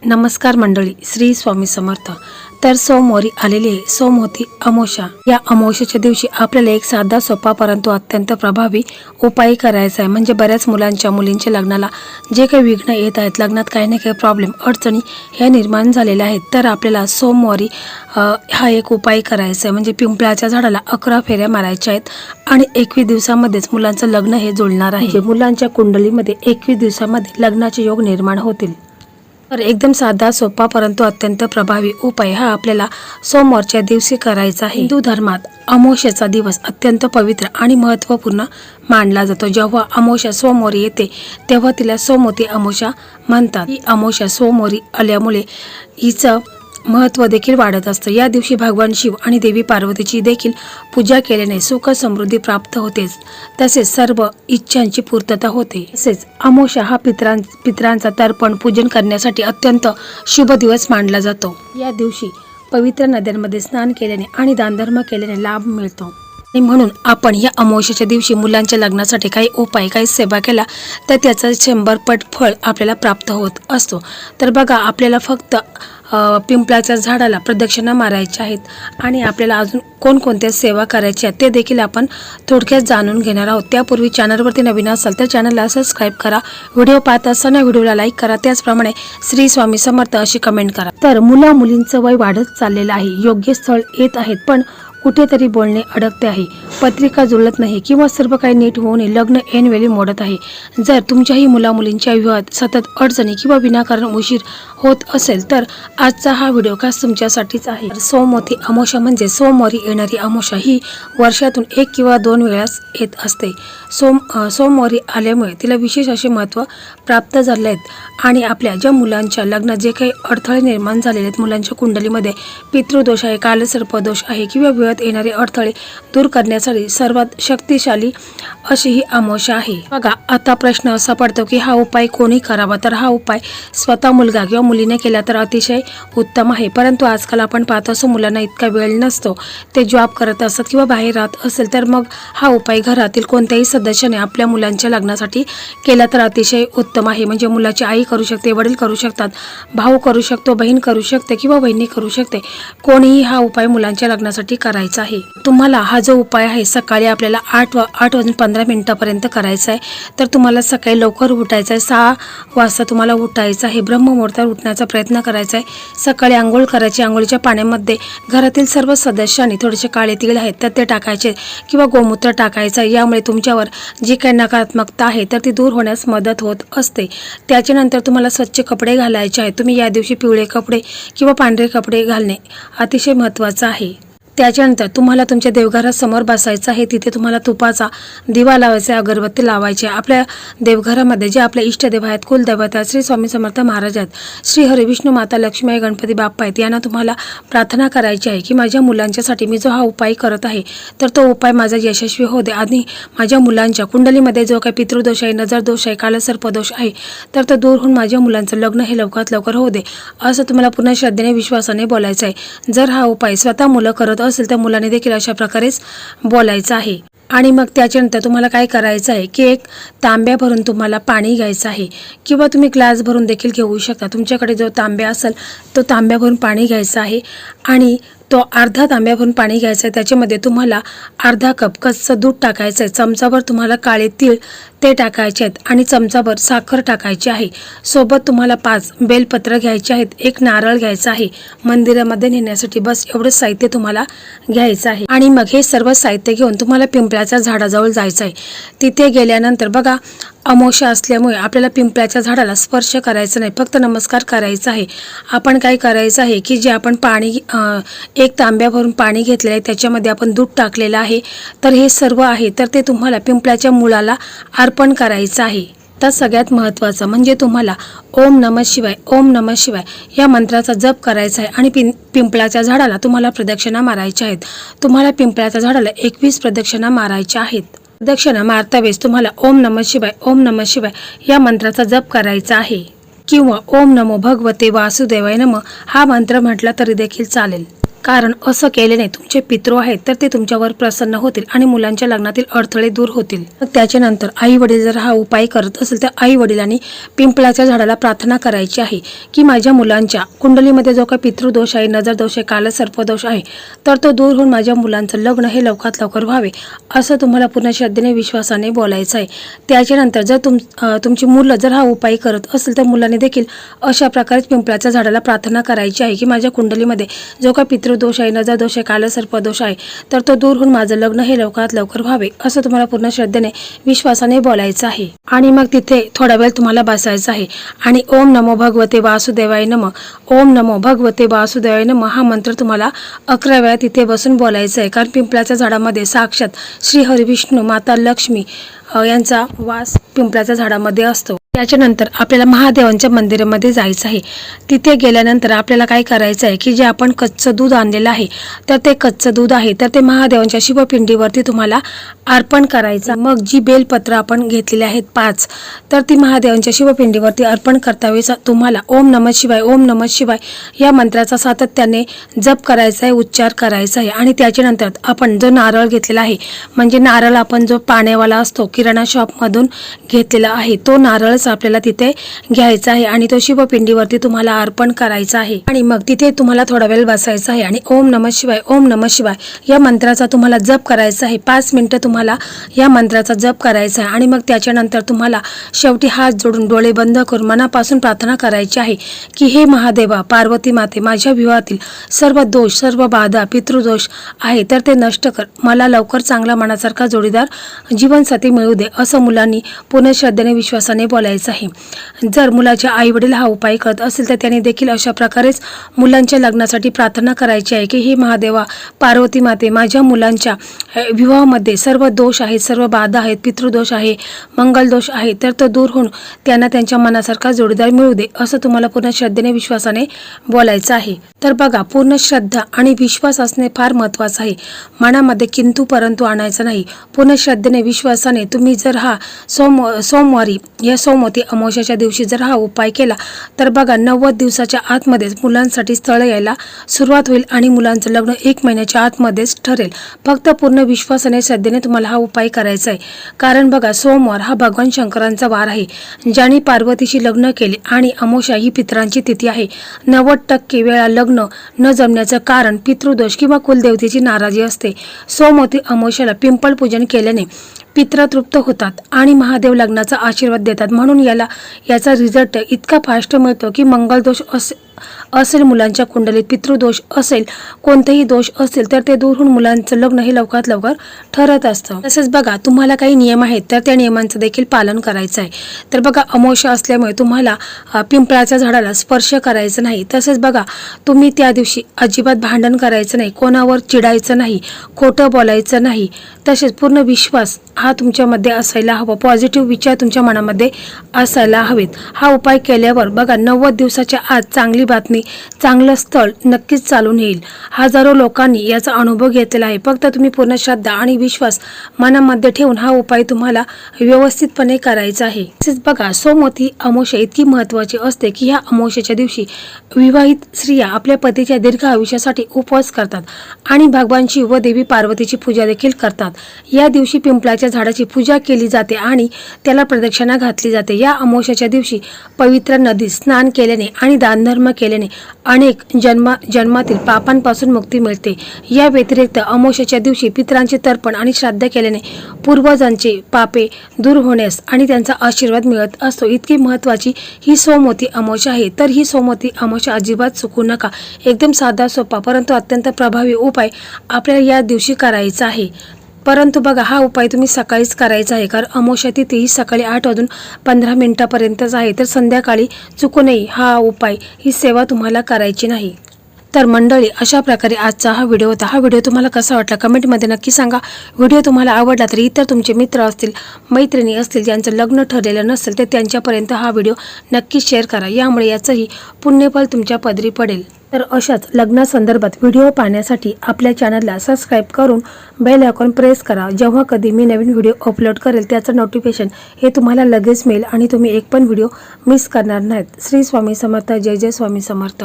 नमस्कार मंडळी, श्री स्वामी समर्थ. तर सोमवारी आलेली आहे सोमवती अमावस्या. या अमावस्येच्या दिवशी आपल्याला एक साधा सोपा परंतु अत्यंत प्रभावी उपाय करायचा आहे. म्हणजे बऱ्याच मुलींच्या लग्नाला जे काही विघ्न येत आहेत, लग्नात काही ना काही प्रॉब्लेम अडचणी ह्या निर्माण झालेल्या आहेत, तर आपल्याला सोमवारी हा एक उपाय करायचा आहे. म्हणजे पिंपळाच्या झाडाला 11 फेऱ्या मारायच्या आहेत आणि 21 दिवसामध्येच मुलांचं लग्न हे जुळणार आहे. मुलांच्या कुंडलीमध्ये 21 दिवसामध्ये लग्नाचे योग निर्माण होतील. तर एकदम साधा सोपा परंतु अत्यंत प्रभावी उपाय हा आपल्याला सोमवारच्या दिवशी करायचा आहे. हिंदू धर्मात अमावस्येचा दिवस अत्यंत पवित्र आणि महत्त्वपूर्ण मानला जातो. जेव्हा अमावस्या सोमवारी येते तेव्हा तिला सोमवती अमावस्या म्हणतात. ही अमावस्या सोमवारी आल्यामुळे हिचं महत्त्व देखील वाढत असतं. या दिवशी भगवान शिव आणि देवी पार्वतीची देखील पूजा केल्याने सुख समृद्धी प्राप्त होतेच, तसेच सर्व इच्छांची पूर्तता होते. तसेच अमावस्या हा पितरांचा तर्पण पूजन करण्यासाठी अत्यंत शुभ दिवस मानला जातो. या दिवशी पवित्र नद्यांमध्ये स्नान केल्याने आणि दानधर्म केल्याने लाभ मिळतो. आणि म्हणून आपण या अमावस्येच्या दिवशी मुलांच्या लग्नासाठी काही उपाय, काही सेवा केला तर त्याचं 100 पट फळ आपल्याला प्राप्त होत असतो. तर बघा, आपल्याला फक्त पिंपळाच्या झाडाला प्रदक्षिणा मारायच्या आहेत आणि आपल्याला अजून कोणकोणत्या सेवा करायच्या ते देखील आपण थोडक्यात जाणून घेणार आहोत. त्यापूर्वी चॅनलवरती नवीन असाल तर चॅनलला सबस्क्राईब करा, व्हिडिओ पाहत असताना व्हिडिओला लाईक करा, त्याचप्रमाणे श्री स्वामी समर्थ अशी कमेंट करा. तर मुलींचं वय वाढत चाललेलं आहे, योग्य स्थळ येत आहेत पण कुठेतरी बोलणे अडकते आहे, पत्रिका जुळत नाही किंवा सर्व काही नीट होऊ नये, लग्न ऐनवेळी मोडत आहे. जर तुमच्याही मुलींच्या विवाहात सतत अडचणी किंवा विनाकारण उशीर होत असेल तर आजचा हा व्हिडिओ खास तुमच्यासाठीच आहे. सोमवती अमावस्या म्हणजे सोमवारी येणारी अमावस्या ही वर्षातून 1 किंवा 2 वेळाच येत असते. सोमवारी आल्यामुळे तिला विशेष असे महत्त्व प्राप्त झाले आहेत आणि आपल्या ज्या मुलांच्या लग्नात जे काही अडथळे निर्माण झालेले आहेत, मुलांच्या कुंडलीमध्ये पितृदोष आहे, कालसर्पदोष आहे किंवा विवाहात येणारे अडथळे दूर करण्यासाठी सर्वात शक्तिशाली अशी ही अमावस्या आहे. बघा, आता प्रश्न असा पडतो की हा उपाय कोणी करावा. तर हा उपाय स्वतः मुलगा किंवा मुलीने केला तर अतिशय उत्तम आहे. परंतु आजकाल आपण पाहत असो मुलांना इतका वेळ नसतो, ते जॉब करत असतात किंवा बाहेर राहत असेल, तर मग हा उपाय घरातील कोणत्याही सदस्याने आपल्या मुलांच्या लग्नासाठी केला तर अतिशय उत्तम आहे. म्हणजे मुलाची आई करू शकते, वडील करू शकतात, भाऊ करू शकतो, बहीण करू शकते किंवा बहिणी करू शकते, कोणीही हा उपाय मुलांच्या लग्नासाठी करायचा आहे. तुम्हाला हा जो उपाय आहे सकाळी आपल्याला 8 वाजून 15 मिनिटापर्यंत करायचा आहे. तर तुम्हाला सकाळी लवकर उठायचं आहे, 6 वाजता तुम्हाला उठायचं आहे, ब्रह्ममुहूर्तावर उठण्याचा प्रयत्न करायचा आहे. सकाळी आंघोळ करायची, आंघोळीच्या पाण्यामध्ये घरातील सर्व सदस्यांनी थोडेसे काळे तीळ आहेत तर ते टाकायचे किंवा गोमूत्र टाकायचं. यामुळे तुमच्यावर जी काही नकारात्मकता आहे तर ती दूर होण्यास मदत होत असते. त्याच्यानंतर तुम्हाला स्वच्छ कपडे घालायचे आहेत. तुम्ही या दिवशी पिवळे कपडे किंवा पांढरे कपडे घालणे अतिशय महत्त्वाचं आहे. त्याच्यानंतर तुम्हाला तुमच्या देवघरासमोर बसायचं आहे, तिथे तुम्हाला तुपाचा दिवा लावायचा, अगरबत्ती लावायची. आपल्या देवघरामध्ये जे आपले इष्टदेव आहेत, कुलदैवत आहेत, श्री स्वामी समर्थ महाराज आहेत, श्री हरी विष्णू माता लक्ष्मी गणपती बाप्पा आहेत, यांना तुम्हाला प्रार्थना करायची आहे की माझ्या मुलांच्यासाठी मी जो हा उपाय करत आहे तर तो उपाय माझा यशस्वी होऊ दे आणि माझ्या मुलांच्या कुंडलीमध्ये जो काही पितृदोष आहे, नजरदोष आहे, कालसर्पदोष आहे तर तो दूर होऊन माझ्या मुलांचं लग्न हे लवकरात लवकर होऊ दे, असं तुम्हाला पुन्हा श्रद्धेने विश्वासाने बोलायचं आहे. जर हा उपाय स्वतः मुलं करत असेल तर मुलांनी देखील अशा प्रकारेच बोलायचं आहे. आणि मग त्याच्यानंतर तुम्हाला काय करायचं आहे की एक तांब्या भरून तुम्हाला पाणी घ्यायचं आहे किंवा तुम्ही ग्लास भरून देखील घेऊ शकता. तुमच्याकडे जो तांब्या असेल तो तांब्या भरून पाणी घ्यायचं आहे आणि तो अर्धा तांब्या भरून पाणी घ्यायचं आहे. त्याच्यामध्ये तुम्हाला अर्धा कप कच्चं दूध टाकायचं आहे, चमचाभर तुम्हाला काळे तीळ ते टाकायचे आहेत आणि चमचाभर साखर टाकायची आहे. सोबत तुम्हाला 5 बेलपत्र घ्यायचे आहेत, 1 नारळ घ्यायचा आहे मंदिरामध्ये नेण्यासाठी. बस एवढंच साहित्य तुम्हाला घ्यायचं आहे. आणि मग हे सर्व साहित्य घेऊन तुम्हाला पिंपळाच्या झाडाजवळ जायचं आहे. तिथे गेल्यानंतर बघा, अमावस्या असल्यामुळे आपल्याला पिंपळाच्या झाडाला स्पर्श करायचा नाही, फक्त नमस्कार करायचा आहे. आपण काय करायचं आहे की जे आपण पाणी 1 तांब्या भरून पाणी घेतलेलं आहे त्याच्यामध्ये आपण दूध टाकलेलं आहे, तर हे सर्व आहे तर ते तुम्हाला पिंपळाच्या मुळाला अर्पण करायचं आहे. तर सगळ्यात महत्त्वाचं म्हणजे तुम्हाला ओम नमः शिवाय, ओम नमः शिवाय या मंत्राचा जप करायचा आहे आणि पिंपळाच्या झाडाला तुम्हाला प्रदक्षिणा मारायच्या आहेत. तुम्हाला पिंपळाच्या झाडाला 21 प्रदक्षिणा मारायच्या आहेत. प्रदक्षिणा मारता वेळेस तुम्हाला ओम नमः शिवाय, ओम नमः शिवाय या मंत्राचा जप करायचा आहे किंवा ओम नमो भगवते वासुदेवाय नमः हा मंत्र म्हटला तरी देखील चालेल. कारण असं केल्याने तुमचे पितृ आहेत तर ते तुमच्यावर प्रसन्न होतील आणि मुलांच्या लग्नातील अडथळे दूर होतील. मग त्याच्यानंतर आई वडील जर हा उपाय करत असेल तर आई वडिलांनी पिंपळाच्या झाडाला प्रार्थना करायची आहे की माझ्या मुलांच्या कुंडलीमध्ये जो काही पितृदोष आहे, नजर दोष आहे, कालसर्पदोष आहे तर तो दूर होऊन माझ्या मुलांचं लग्न हे लवकरात लवकर व्हावे असं तुम्हाला पूर्ण श्रद्धेने विश्वासाने बोलायचं आहे. त्याच्यानंतर जर तुमची मुलं जर हा उपाय करत असेल तर मुलांनी देखील अशा प्रकारे पिंपळाच्या झाडाला प्रार्थना करायची आहे की माझ्या कुंडलीमध्ये जो काही पितृदोष आहे, नजर दोष आहे, कालसर्पदोष आहे तर तो दूर होऊन माझं लग्न हे लवकरात लवकर व्हावे असं तुम्हाला पूर्ण श्रद्धेने विश्वासाने बोलायचं आहे. आणि मग तिथे थोडा वेळ तुम्हाला बसायचं आहे आणि ओम नमो भगवते वासुदेवाय नमः, ओम नमो भगवते वासुदेवाय नमः हा मंत्र तुम्हाला 11 वेळा तिथे बसून बोलायचं आहे. कारण पिंपळाच्या झाडामध्ये साक्षात श्री हरिविष्णू, माता लक्ष्मी यांचा वास पिंपळाच्या झाडामध्ये असतो. त्याच्यानंतर आपल्याला महादेवांच्या मंदिरामध्ये जायचं आहे. तिथे गेल्यानंतर आपल्याला काय करायचं आहे की जे आपण कच्चं दूध आणलेलं आहे तर ते कच्चं दूध आहे तर ते महादेवांच्या शिवपिंडीवरती तुम्हाला अर्पण करायचं. मग जी बेलपत्र आपण घेतलेली आहेत 5 तर ती महादेवांच्या शिवपिंडीवरती अर्पण करता वेळेस तुम्हाला ओम नमः शिवाय, ओम नमः शिवाय या मंत्राचा सातत्याने जप करायचा आहे, उच्चार करायचा आहे. आणि त्याच्यानंतर आपण जो नारळ घेतलेला आहे म्हणजे नारळ आपण जो पाण्यावाला असतो किराणा शॉपमधून घेतलेला आहे तो नारळ आपल्याला तिथे घ्यायचा आहे आणि तो शिवपिंडीवरती तुम्हाला अर्पण करायचा आहे. आणि मग तिथे तुम्हाला थोडा वेळ बसायचा आहे आणि ओम नमः शिवाय, ओम नमः शिवाय या मंत्राचा तुम्हाला जप करायचा आहे. 5 मिनिटं तुम्हाला या मंत्राचा जप करायचा आहे. आणि मग त्याच्यानंतर तुम्हाला शेवटी हात जोडून डोळे बंद करून मनापासून प्रार्थना करायची आहे की हे महादेवा, पार्वती माते, माझ्या विवाहातील सर्व दोष, सर्व बाधा, पितृदोष आहे तर ते नष्ट कर. मला लवकर चांगला मनासारखा जोडीदार जीवनसाथी मिळू दे असं मुलांनी पूर्ण श्रद्धेने विश्वासाने बोलायचं आहे. जर मुलाचे आई वडील हा उपाय करत असेल तर त्यांनी देखील अशा प्रकारेच मुलांच्या लग्नासाठी प्रार्थना करायची आहे की हे महादेवा, पार्वती माते, माझ्या मुलांच्या विवाहामध्ये सर्व दोष आहेत, सर्व बाधा आहेत, पितृदोष आहे, मंगल दोष आहे तर तो दूर होऊन त्यांना त्यांच्या मनासारखा जोडीदार मिळू दे असं तुम्हाला पूर्ण श्रद्धेने विश्वासाने बोलायचं आहे. तर बघा, पूर्ण श्रद्धा आणि विश्वास असणे फार महत्त्वाचं आहे. मनामध्ये किंतु परंतु आणायचं नाही. पूर्ण श्रद्धेने विश्वासाने तुम्ही जर हा सोमवारी या सोमवती अमावस्येच्या दिवशी जर हा उपाय केला तर बघा 90 दिवसाच्या आतमध्येच मुलांसाठी स्थळ यायला सुरुवात होईल आणि मुलांचं लग्न 1 महिन्याच्या आतमध्येच ठरेल. फक्त पूर्ण विश्वासाने श्रद्धेने तुम्हाला हा उपाय करायचा आहे. कारण बघा, सोमवार हा भगवान शंकरांचा वार आहे. ज्यांनी पार्वतीशी लग्न केले आणि अमावस्या ही पितरांची तिथी आहे. 90% वेळा लग्न न जमण्याचं कारण पितृदोष किंवा कुलदेवतेची नाराजी असते. सोमवती अमावस्येला पिंपळ पूजन केल्याने पित्र तृप्त होतात आणि महादेव लग्नाचा आशीर्वाद देतात. म्हणून याचा रिझल्ट इतका फास्ट मिळतो की मंगलदोष असेल, मुलांच्या कुंडलीत पितृदोष असेल, कोणतेही दोष असेल तर ते दूर होऊन मुलांचं लग्न हे लवकरात लवकर ठरत असतं. तसेच बघा, तुम्हाला काही नियम आहेत तर त्या नियमांचं देखील पालन करायचं आहे. तर बघा, अमावस्या असल्यामुळे तुम्हाला पिंपळाच्या झाडाला स्पर्श करायचं नाही. तसेच बघा, तुम्ही त्या दिवशी अजिबात भांडण करायचं नाही, कोणावर चिडायचं नाही, खोटं बोलायचं नाही. तसेच पूर्ण विश्वास हा तुमच्यामध्ये असायला हवा, पॉझिटिव्ह विचार तुमच्या मनामध्ये असायला हवेत. हा उपाय केल्यावर बघा 90 दिवसाच्या आत चांगली बातमी, चांगलं स्थळ नक्कीच चालून येईल. हजारो लोकांनी याचा अनुभव घेतलेला आहे. फक्त तुम्ही पूर्ण श्रद्धा आणि विश्वास मनामध्ये ठेवून हा उपाय तुम्हाला व्यवस्थितपणे करायचा आहे. तसेच बघा, सोमवती अमावस्या इतकी महत्त्वाची असते की ह्या अमावस्येच्या दिवशी विवाहित स्त्रिया आपल्या पतीच्या दीर्घ आयुष्यासाठी उपवास करतात आणि भगवान शिव व देवी पार्वतीची पूजा देखील करतात. या दिवशी पिंपळाच्या झाडाची पूजा केली जाते आणि त्याला प्रदक्षिणा घातली जाते. या अमावस्येच्या दिवशी पवित्र नदीत स्नान केल्याने आणि दानधर्म केल्याने अनेक जन्मातील पापांपासून मुक्ती मिळते. या व्यतिरिक्त अमावस्येच्या दिवशी पितरांचे तर्पण आणि श्राद्ध केल्याने पूर्वजांचे पापे दूर होण्यास आणि त्यांचा आशीर्वाद मिळत असतो. इतकी महत्त्वाची ही सोमवती अमावस्या आहे. तर ही सोमवती अमावस्या अजिबात चुकू नका. एकदम साधा, सोपा परंतु अत्यंत प्रभावी उपाय आपल्याला या दिवशी करायचा आहे. परंतु बघा, हा उपाय तुम्ही सकाळीच करायचा आहे. कारण अमावस्या तिथी ही सकाळी 8:15 आहे. तर संध्याकाळी चुकूनही हा उपाय, ही सेवा तुम्हाला करायची नाही. तर मंडळी, अशा प्रकारे आजचा हा व्हिडिओ होता. हा व्हिडिओ तुम्हाला कसा वाटला कमेंटमध्ये नक्की सांगा. व्हिडिओ तुम्हाला आवडला तर इतर तुमचे मित्र असतील, मैत्रिणी असतील ज्यांचं लग्न ठरलेलं नसेल तर त्यांच्यापर्यंत हा व्हिडिओ नक्की शेअर करा. यामुळे याचंही पुण्यफल तुमच्या पदरी पडेल. तर अशाच लग्नासंदर्भात व्हिडिओ पाहण्यासाठी आपल्या चॅनलला सबस्क्राईब करून बेल आयकॉन प्रेस करा. जेव्हा कधी मी नवीन व्हिडिओ अपलोड करेल त्याचं नोटिफिकेशन हे तुम्हाला लगेच मिळेल आणि तुम्ही एक पण व्हिडिओ मिस करणार नाहीत. श्री स्वामी समर्थ. जय जय स्वामी समर्थ.